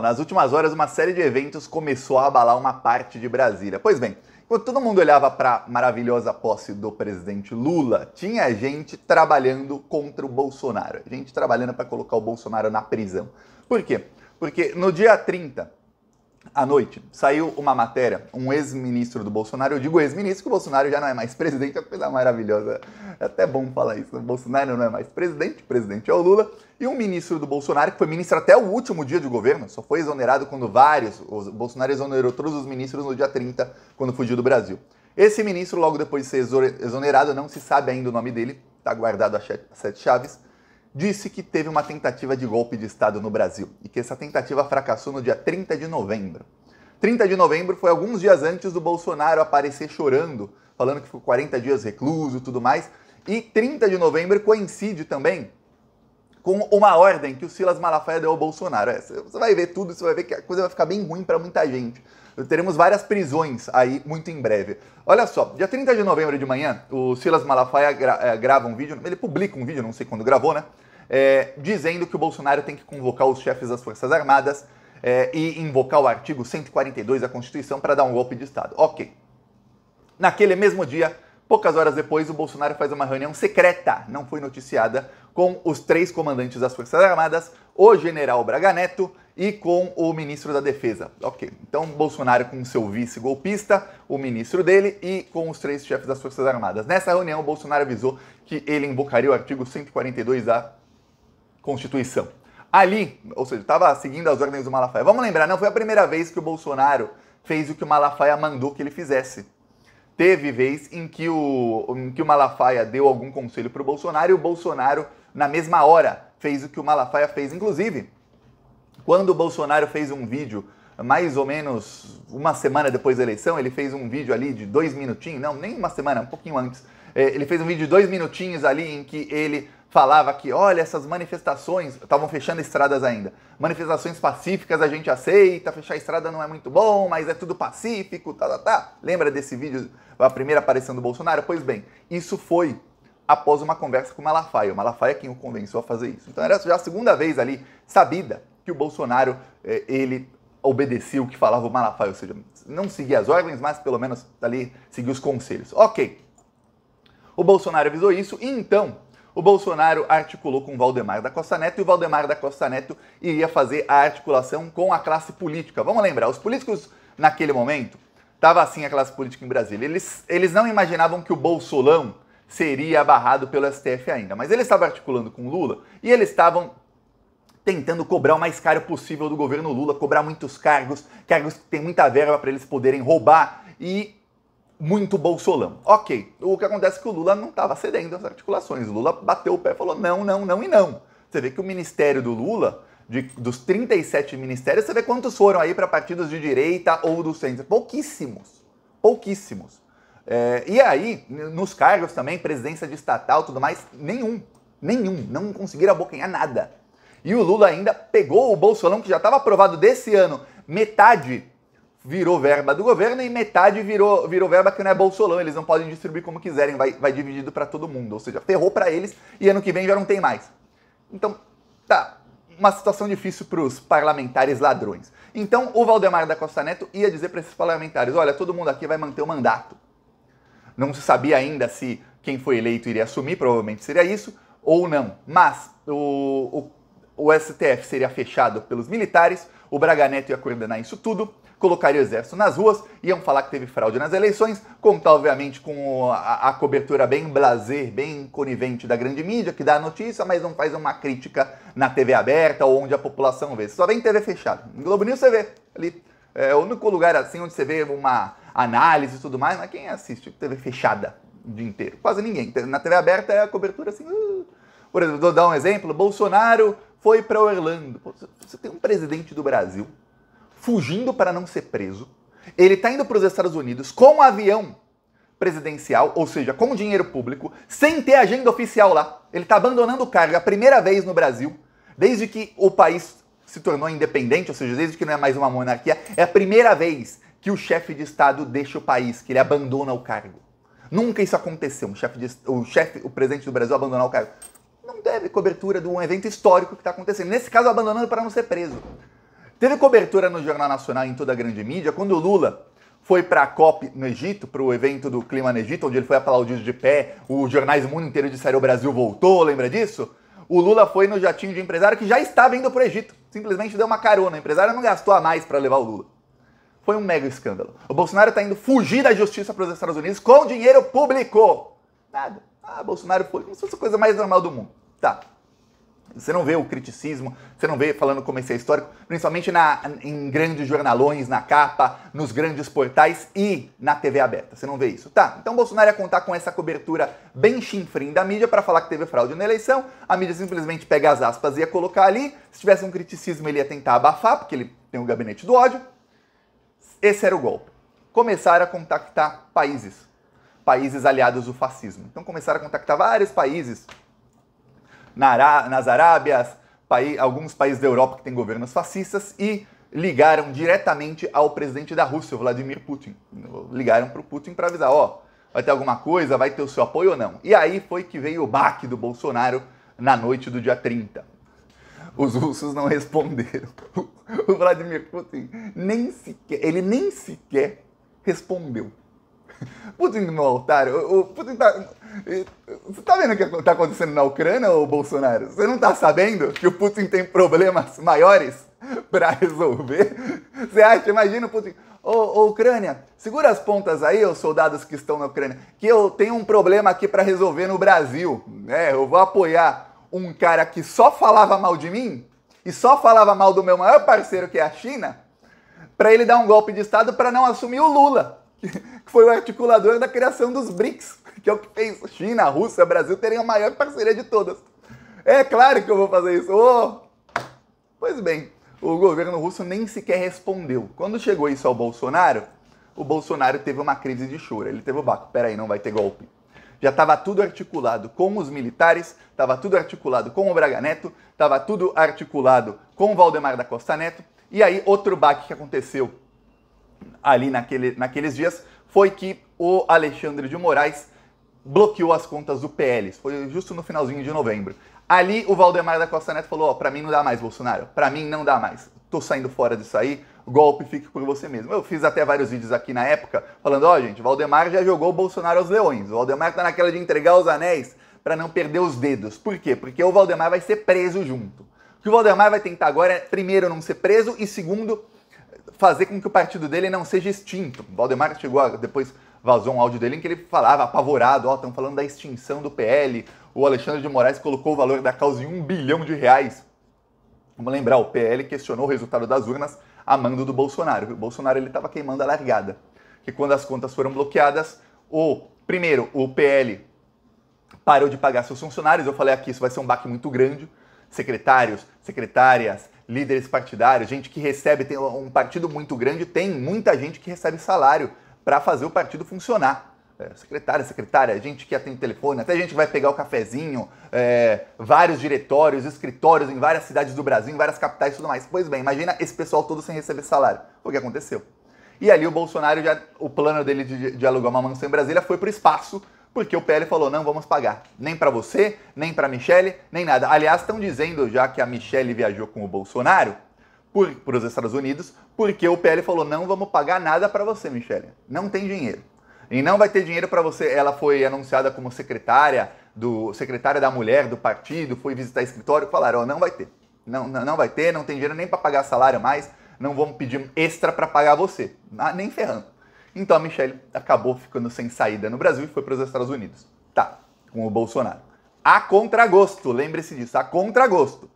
Nas últimas horas, uma série de eventos começou a abalar uma parte de Brasília. Pois bem, enquanto todo mundo olhava para a maravilhosa posse do presidente Lula, tinha gente trabalhando contra o Bolsonaro. Gente trabalhando para colocar o Bolsonaro na prisão. Por quê? Porque no dia 30, à noite, saiu uma matéria, um ex-ministro do Bolsonaro, eu digo ex-ministro, que o Bolsonaro já não é mais presidente, é uma coisa maravilhosa, é até bom falar isso, o Bolsonaro não é mais presidente, o presidente é o Lula, e um ministro do Bolsonaro, que foi ministro até o último dia de governo, só foi exonerado quando o Bolsonaro exonerou todos os ministros no dia 30, quando fugiu do Brasil. Esse ministro, logo depois de ser exonerado, não se sabe ainda o nome dele, está guardado a 7 chaves, disse que teve uma tentativa de golpe de Estado no Brasil e que essa tentativa fracassou no dia 30 de novembro. 30 de novembro foi alguns dias antes do Bolsonaro aparecer chorando, falando que ficou 40 dias recluso e tudo mais. E 30 de novembro coincide também com uma ordem que o Silas Malafaia deu ao Bolsonaro. Você vai ver tudo, você vai ver que a coisa vai ficar bem ruim para muita gente. Teremos várias prisões aí muito em breve. Olha só, dia 30 de novembro de manhã, o Silas Malafaia grava um vídeo, ele publica um vídeo, não sei quando gravou, né? Dizendo que o Bolsonaro tem que convocar os chefes das Forças Armadas e invocar o artigo 142 da Constituição para dar um golpe de Estado. Ok. Naquele mesmo dia, poucas horas depois, o Bolsonaro faz uma reunião secreta, não foi noticiada, com os 3 comandantes das Forças Armadas, o general Braga Neto e com o ministro da Defesa. Ok, então Bolsonaro com o seu vice-golpista, o ministro dele e com os 3 chefes das Forças Armadas. Nessa reunião, o Bolsonaro avisou que ele invocaria o artigo 142 da Constituição. Ali, ou seja, estava seguindo as ordens do Malafaia. Vamos lembrar, não foi a primeira vez que o Bolsonaro fez o que o Malafaia mandou que ele fizesse. Teve vez em que o Malafaia deu algum conselho para o Bolsonaro e o Bolsonaro, na mesma hora, fez o que o Malafaia fez. Inclusive, quando o Bolsonaro fez um vídeo, mais ou menos uma semana depois da eleição, ele fez um vídeo ali de 2 minutinhos, não, nem uma semana, um pouquinho antes, ele fez um vídeo de 2 minutinhos ali em que ele falava que, olha, essas manifestações, estavam fechando estradas ainda, manifestações pacíficas a gente aceita, fechar a estrada não é muito bom, mas é tudo pacífico, tá. Lembra desse vídeo, a primeira aparição do Bolsonaro? Pois bem, isso foi após uma conversa com o Malafaia é quem o convenceu a fazer isso. Então era já a segunda vez ali, sabida, que o Bolsonaro, ele obedecia o que falava o Malafaia, ou seja, não seguia as ordens, mas pelo menos ali seguia os conselhos. Ok, o Bolsonaro avisou isso e então o Bolsonaro articulou com o Valdemar da Costa Neto e o Valdemar da Costa Neto iria fazer a articulação com a classe política. Vamos lembrar, os políticos naquele momento, estava assim a classe política em Brasília, eles não imaginavam que o Bolsolão seria barrado pelo STF ainda, mas eles estavam articulando com o Lula e eles estavam tentando cobrar o mais caro possível do governo Lula, cobrar muitos cargos que tem muita verba para eles poderem roubar e muito bolsolão. Ok, o que acontece é que o Lula não estava cedendo às articulações. O Lula bateu o pé e falou não, não, não e não. Você vê que o ministério do Lula, dos 37 ministérios, você vê quantos foram aí para partidos de direita ou do centro. Pouquíssimos. Pouquíssimos. E aí, nos cargos também, presidência de estatal, tudo mais, nenhum. Não conseguiram abocanhar nada. E o Lula ainda pegou o bolsolão que já estava aprovado desse ano, metade virou verba do governo e metade virou verba que não é bolsolão, eles não podem distribuir como quiserem, vai dividido para todo mundo, ou seja, ferrou para eles e ano que vem já não tem mais. Então, tá, uma situação difícil para os parlamentares ladrões. Então, o Valdemar da Costa Neto ia dizer para esses parlamentares, olha, todo mundo aqui vai manter o mandato. Não se sabia ainda se quem foi eleito iria assumir, provavelmente seria isso, ou não, mas o STF seria fechado pelos militares, o Braga Neto ia coordenar isso tudo, colocaria o exército nas ruas, iam falar que teve fraude nas eleições, contar obviamente com a cobertura bem blasé, bem conivente da grande mídia, que dá a notícia, mas não faz uma crítica na TV aberta ou onde a população vê. Você só vê em TV fechada. No Globo News você vê ali. É o único lugar assim onde você vê uma análise e tudo mais, mas quem assiste TV fechada o dia inteiro? Quase ninguém. Na TV aberta é a cobertura assim... Por exemplo, vou dar um exemplo, Bolsonaro foi para Orlando. Você tem um presidente do Brasil fugindo para não ser preso. Ele está indo para os Estados Unidos com um avião presidencial, ou seja, com dinheiro público, sem ter agenda oficial lá. Ele está abandonando o cargo a primeira vez no Brasil, desde que o país se tornou independente, ou seja, desde que não é mais uma monarquia, é a primeira vez que o chefe de Estado deixa o país, que ele abandona o cargo. Nunca isso aconteceu, o presidente do Brasil abandonar o cargo. Não deve cobertura de um evento histórico que está acontecendo. Nesse caso, abandonando para não ser preso. Teve cobertura no Jornal Nacional em toda a grande mídia quando o Lula foi para a COP no Egito, para o evento do clima no Egito, onde ele foi aplaudido de pé, os jornais do mundo inteiro disseram o Brasil voltou, lembra disso? O Lula foi no jatinho de empresário que já estava indo para o Egito, simplesmente deu uma carona, o empresário não gastou a mais para levar o Lula. Foi um mega escândalo. O Bolsonaro está indo fugir da justiça para os Estados Unidos com dinheiro público. Nada. Bolsonaro foi como se fosse a coisa mais normal do mundo. Tá. Você não vê o criticismo, você não vê falando como esse é histórico, principalmente em grandes jornalões, na capa, nos grandes portais e na TV aberta. Você não vê isso. Tá, então Bolsonaro ia contar com essa cobertura bem chinfrim da mídia para falar que teve fraude na eleição, a mídia simplesmente pega as aspas e ia colocar ali, se tivesse um criticismo ele ia tentar abafar, porque ele tem um gabinete do ódio. Esse era o golpe. Começaram a contactar países aliados do fascismo. Então começaram a contactar vários países, nas Arábias, alguns países da Europa que têm governos fascistas e ligaram diretamente ao presidente da Rússia, Vladimir Putin. Ligaram para o Putin para avisar, vai ter alguma coisa, vai ter o seu apoio ou não. E aí foi que veio o baque do Bolsonaro na noite do dia 30. Os russos não responderam. O Vladimir Putin nem sequer respondeu. Putin no otário, o Putin tá... Você tá vendo o que tá acontecendo na Ucrânia, ô Bolsonaro? Você não tá sabendo que o Putin tem problemas maiores pra resolver? Você acha? Imagina o Putin... Ô Ucrânia, segura as pontas aí, os soldados que estão na Ucrânia, que eu tenho um problema aqui pra resolver no Brasil. Eu vou apoiar um cara que só falava mal de mim e só falava mal do meu maior parceiro, que é a China, pra ele dar um golpe de Estado pra não assumir o Lula, que foi o articulador da criação dos BRICS, que é o que fez China, Rússia, Brasil terem a maior parceria de todas. É claro que eu vou fazer isso. Pois bem, o governo russo nem sequer respondeu. Quando chegou isso ao Bolsonaro, o Bolsonaro teve uma crise de choro. Ele teve o baco, peraí, não vai ter golpe. Já estava tudo articulado com os militares, estava tudo articulado com o Braga Neto, estava tudo articulado com o Valdemar da Costa Neto. E aí, outro baque que aconteceu ali naqueles dias foi que o Alexandre de Moraes bloqueou as contas do PL. Foi justo no finalzinho de novembro. Ali o Valdemar da Costa Neto falou, pra mim não dá mais, Bolsonaro. Pra mim não dá mais. Tô saindo fora disso aí, golpe fique por você mesmo. Eu fiz até vários vídeos aqui na época, falando, gente, o Valdemar já jogou o Bolsonaro aos leões. O Valdemar tá naquela de entregar os anéis pra não perder os dedos. Por quê? Porque o Valdemar vai ser preso junto. O que o Valdemar vai tentar agora é, primeiro, não ser preso e, segundo, fazer com que o partido dele não seja extinto. O Valdemar chegou a, depois vazou um áudio dele em que ele falava apavorado, estão falando da extinção do PL, o Alexandre de Moraes colocou o valor da causa em R$1 bilhão. Vamos lembrar, o PL questionou o resultado das urnas a mando do Bolsonaro. O Bolsonaro estava queimando a largada, que quando as contas foram bloqueadas, primeiro, o PL parou de pagar seus funcionários, eu falei aqui, isso vai ser um baque muito grande, secretários, secretárias, líderes partidários, gente que recebe, tem um partido muito grande, tem muita gente que recebe salário para fazer o partido funcionar. Secretária, gente que atende telefone, até gente que vai pegar o cafezinho, vários diretórios, escritórios em várias cidades do Brasil, em várias capitais e tudo mais. Pois bem, imagina esse pessoal todo sem receber salário. Foi o que aconteceu. E ali o Bolsonaro, o plano dele de alugar uma mansão em Brasília foi para o espaço, porque o PL falou, não vamos pagar. Nem para você, nem para a Michelle, nem nada. Aliás, estão dizendo já que a Michelle viajou com o Bolsonaro para os Estados Unidos, porque o PL falou, não vamos pagar nada para você, Michelle. Não tem dinheiro. E não vai ter dinheiro para você. Ela foi anunciada como secretária da mulher do partido, foi visitar escritório, falaram, não vai ter. Não vai ter, não tem dinheiro nem para pagar salário mais, não vamos pedir extra para pagar você. Nem ferrando. Então a Michelle acabou ficando sem saída no Brasil e foi para os Estados Unidos. Tá, com o Bolsonaro. A contragosto, lembre-se disso, a contragosto.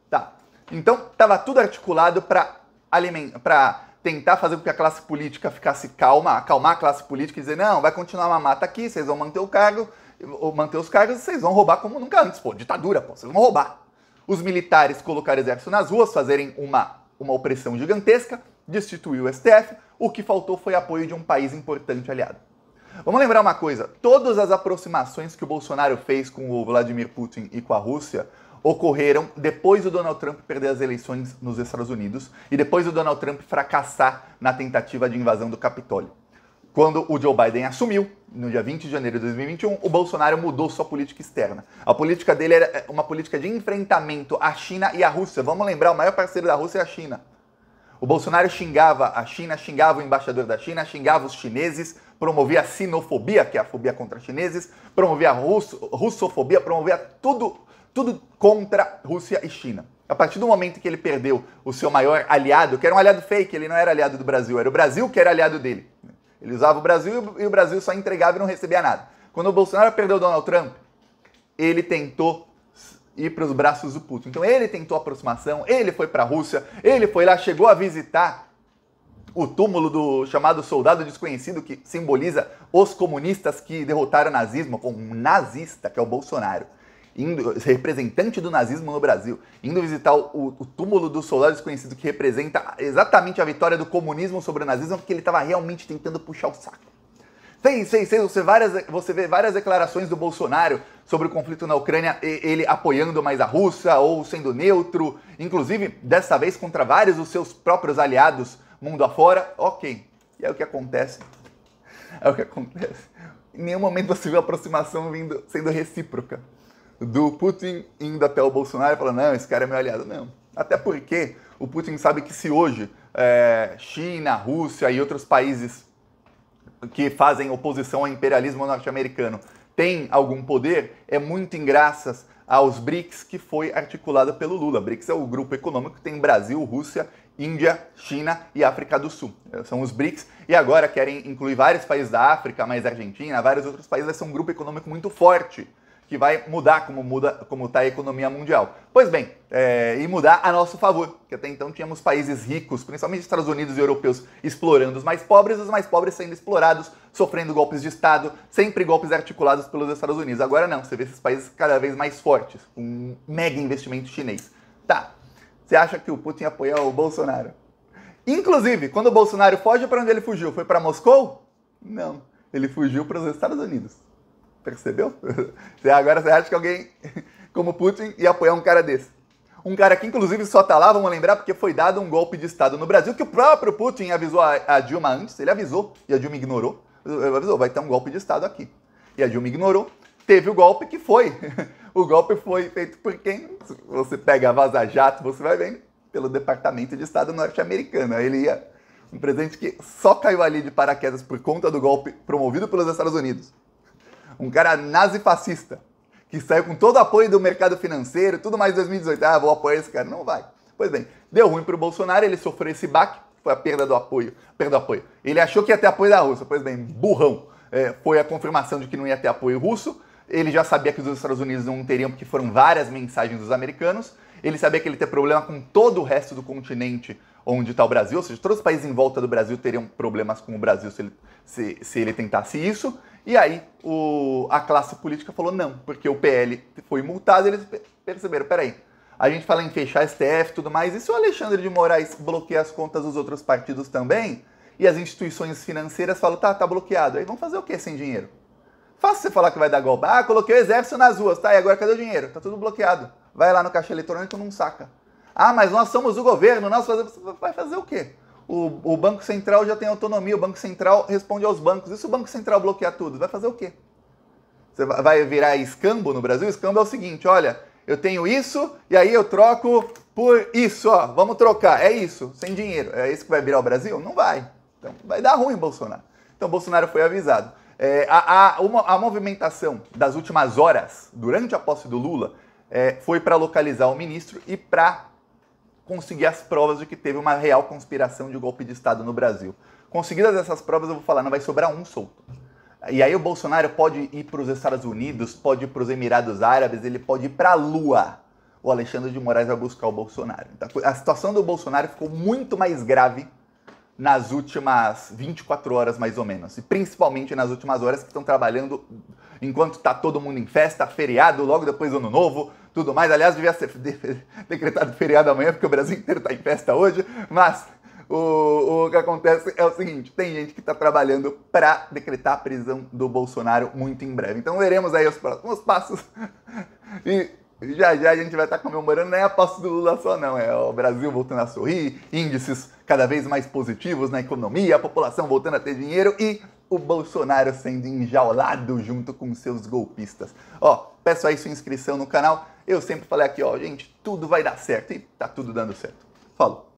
Tá, então estava tudo articulado para tentar fazer com que a classe política ficasse calma, acalmar a classe política e dizer, não, vai continuar uma mata aqui, vocês vão manter o cargo, manter os cargos e vocês vão roubar como nunca antes, ditadura, vocês vão roubar. Os militares colocaram exército nas ruas, fazerem uma opressão gigantesca, destituir o STF, o que faltou foi apoio de um país importante aliado. Vamos lembrar uma coisa, todas as aproximações que o Bolsonaro fez com o Vladimir Putin e com a Rússia ocorreram depois do Donald Trump perder as eleições nos Estados Unidos e depois do Donald Trump fracassar na tentativa de invasão do Capitólio. Quando o Joe Biden assumiu, no dia 20 de janeiro de 2021, o Bolsonaro mudou sua política externa. A política dele era uma política de enfrentamento à China e à Rússia. Vamos lembrar, o maior parceiro da Rússia é a China. O Bolsonaro xingava a China, xingava o embaixador da China, xingava os chineses, promovia a sinofobia, que é a fobia contra chineses, promovia a russofobia, promovia tudo contra Rússia e China. A partir do momento que ele perdeu o seu maior aliado, que era um aliado fake, ele não era aliado do Brasil, era o Brasil que era aliado dele. Ele usava o Brasil e o Brasil só entregava e não recebia nada. Quando o Bolsonaro perdeu o Donald Trump, ele tentou ir para os braços do Putin. Então ele tentou aproximação, ele foi para a Rússia, ele foi lá, chegou a visitar o túmulo do chamado soldado desconhecido, que simboliza os comunistas que derrotaram o nazismo, com um nazista, que é o Bolsonaro, representante do nazismo no Brasil, indo visitar o túmulo do soldado desconhecido, que representa exatamente a vitória do comunismo sobre o nazismo, porque ele estava realmente tentando puxar o saco. Você vê várias declarações do Bolsonaro sobre o conflito na Ucrânia, ele apoiando mais a Rússia ou sendo neutro, inclusive, dessa vez, contra vários dos seus próprios aliados mundo afora. Ok, e é o que acontece. É o que acontece. Em nenhum momento você vê a aproximação sendo recíproca. Do Putin indo até o Bolsonaro e falando, não, esse cara é meu aliado. Não. Até porque o Putin sabe que se hoje China, Rússia e outros países que fazem oposição ao imperialismo norte-americano têm algum poder, é muito em graças aos BRICS, que foi articulado pelo Lula. BRICS é o grupo econômico que tem Brasil, Rússia, Índia, China e África do Sul. São os BRICS, e agora querem incluir vários países da África, mais Argentina, vários outros países. Vai ser um grupo econômico muito forte, que vai mudar como está a economia mundial. Pois bem, e mudar a nosso favor, porque até então tínhamos países ricos, principalmente Estados Unidos e europeus, explorando os mais pobres sendo explorados, sofrendo golpes de Estado, sempre golpes articulados pelos Estados Unidos. Agora não, você vê esses países cada vez mais fortes, com um mega investimento chinês. Tá, você acha que o Putin apoia o Bolsonaro? Inclusive, quando o Bolsonaro foge, para onde ele fugiu? Foi para Moscou? Não, ele fugiu para os Estados Unidos. Percebeu? Agora você acha que alguém como Putin ia apoiar um cara desse? Um cara que inclusive só tá lá, vamos lembrar, porque foi dado um golpe de Estado no Brasil, que o próprio Putin avisou a Dilma antes, ele avisou e a Dilma ignorou. Ele avisou, vai ter um golpe de Estado aqui. E a Dilma ignorou, teve o golpe que foi. O golpe foi feito por quem? Você pega a Vaza Jato, você vai vendo, pelo Departamento de Estado norte-americano. Aí ele ia, um presidente que só caiu ali de paraquedas por conta do golpe promovido pelos Estados Unidos. Um cara nazifascista, que saiu com todo o apoio do mercado financeiro, tudo mais em 2018. Ah, vou apoiar esse cara. Não vai. Pois bem, deu ruim para o Bolsonaro, ele sofreu esse baque, foi a perda do apoio. Ele achou que ia ter apoio da Rússia. Pois bem, burrão. Foi a confirmação de que não ia ter apoio russo. Ele já sabia que os Estados Unidos não teriam, porque foram várias mensagens dos americanos. Ele sabia que ele ia ter problema com todo o resto do continente onde está o Brasil, ou seja, todos os países em volta do Brasil teriam problemas com o Brasil se ele tentasse isso. E aí a classe política falou não, porque o PL foi multado e eles perceberam, peraí, a gente fala em fechar STF e tudo mais, e se o Alexandre de Moraes bloqueia as contas dos outros partidos também, e as instituições financeiras falam, tá bloqueado, aí vão fazer o que sem dinheiro? Fácil você falar que vai dar golpe. Ah, coloquei o exército nas ruas, tá, e agora cadê o dinheiro? Tá tudo bloqueado. Vai lá no caixa eletrônico e não saca. Ah, mas nós somos o governo, nós fazemos... Vai fazer o quê? O Banco Central já tem autonomia, o Banco Central responde aos bancos. E se o Banco Central bloquear tudo, vai fazer o quê? Você vai virar escambo no Brasil? Escambo é o seguinte, olha, eu tenho isso e aí eu troco por isso, ó, vamos trocar, é isso, sem dinheiro. É isso que vai virar o Brasil? Não vai. Então vai dar ruim, Bolsonaro. Então Bolsonaro foi avisado. A movimentação das últimas horas, durante a posse do Lula, foi para localizar o ministro e para conseguir as provas de que teve uma real conspiração de golpe de Estado no Brasil. Conseguidas essas provas, eu vou falar, não vai sobrar um solto. E aí o Bolsonaro pode ir para os Estados Unidos, pode ir para os Emirados Árabes, ele pode ir para a Lua. O Alexandre de Moraes vai buscar o Bolsonaro. Então, a situação do Bolsonaro ficou muito mais grave nas últimas 24 horas, mais ou menos. E principalmente nas últimas horas que estão trabalhando enquanto está todo mundo em festa, feriado, logo depois do Ano Novo, tudo mais. Aliás, devia ser decretado feriado amanhã, porque o Brasil inteiro está em festa hoje. Mas o que acontece é o seguinte, tem gente que está trabalhando para decretar a prisão do Bolsonaro muito em breve. Então veremos aí os próximos passos. E já a gente vai estar comemorando, não é a posse do Lula só não, é o Brasil voltando a sorrir, índices cada vez mais positivos na economia, a população voltando a ter dinheiro e o Bolsonaro sendo enjaulado junto com seus golpistas. Ó, peço aí sua inscrição no canal, eu sempre falei aqui, ó, gente, tudo vai dar certo e tá tudo dando certo. Falou!